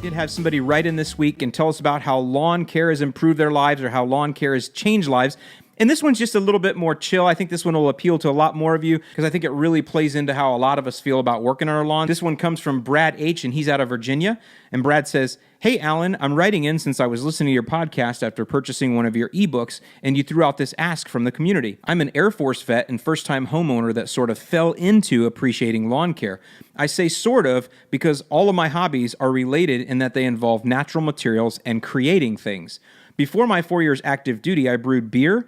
did have somebody write in this week and tell us about how lawn care has improved their lives or how lawn care has changed lives. And this one's just a little bit more chill. I think this one will appeal to a lot more of you because I think it really plays into how a lot of us feel about working on our lawn. This one comes from Brad H., and he's out of Virginia. And Brad says, "Hey, Alan, I'm writing in since I was listening to your podcast after purchasing one of your ebooks, and you threw out this ask from the community. I'm an Air Force vet and first-time homeowner that sort of fell into appreciating lawn care. I say sort of because all of my hobbies are related in that they involve natural materials and creating things. Before my 4 years active duty, I brewed beer,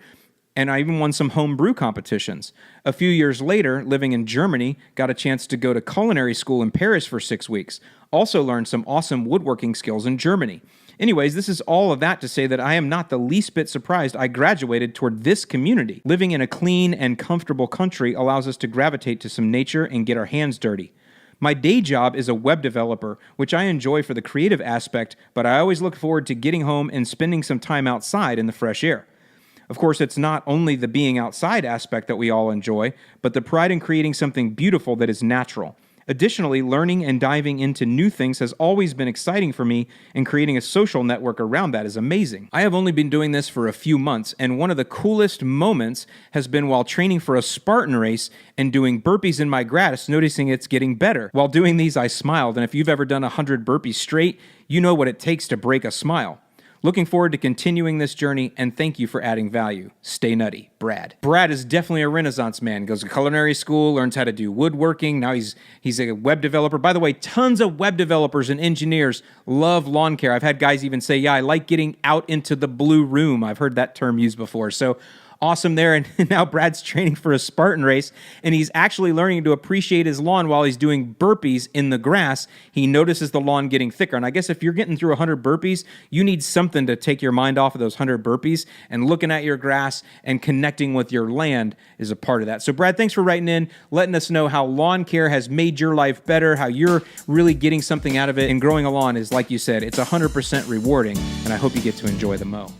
and I even won some home brew competitions. A few years later, living in Germany, got a chance to go to culinary school in Paris for 6 weeks. Also learned some awesome woodworking skills in Germany. Anyways, this is all of that to say that I am not the least bit surprised I graduated toward this community. Living in a clean and comfortable country allows us to gravitate to some nature and get our hands dirty. My day job is a web developer, which I enjoy for the creative aspect, but I always look forward to getting home and spending some time outside in the fresh air. Of course, it's not only the being outside aspect that we all enjoy, but the pride in creating something beautiful that is natural. Additionally, learning and diving into new things has always been exciting for me, and creating a social network around that is amazing. I have only been doing this for a few months, and one of the coolest moments has been while training for a Spartan race and doing burpees in my grass, noticing it's getting better. While doing these, I smiled, and if you've ever done 100 burpees straight, you know what it takes to break a smile. Looking forward to continuing this journey, and thank you for adding value. Stay nutty, Brad." Brad is definitely a Renaissance man. Goes to culinary school, learns how to do woodworking. Now he's a web developer. By the way, tons of web developers and engineers love lawn care. I've had guys even say, "Yeah, I like getting out into the blue room." I've heard that term used before. So awesome there. And now Brad's training for a Spartan race, and he's actually learning to appreciate his lawn while he's doing burpees in the grass. He notices the lawn getting thicker. And I guess if you're getting through 100 burpees, you need something to take your mind off of those 100 burpees, and looking at your grass and connecting with your land is a part of that. So Brad, thanks for writing in, letting us know how lawn care has made your life better, how you're really getting something out of it. And growing a lawn is, like you said, it's 100% rewarding, and I hope you get to enjoy the mow.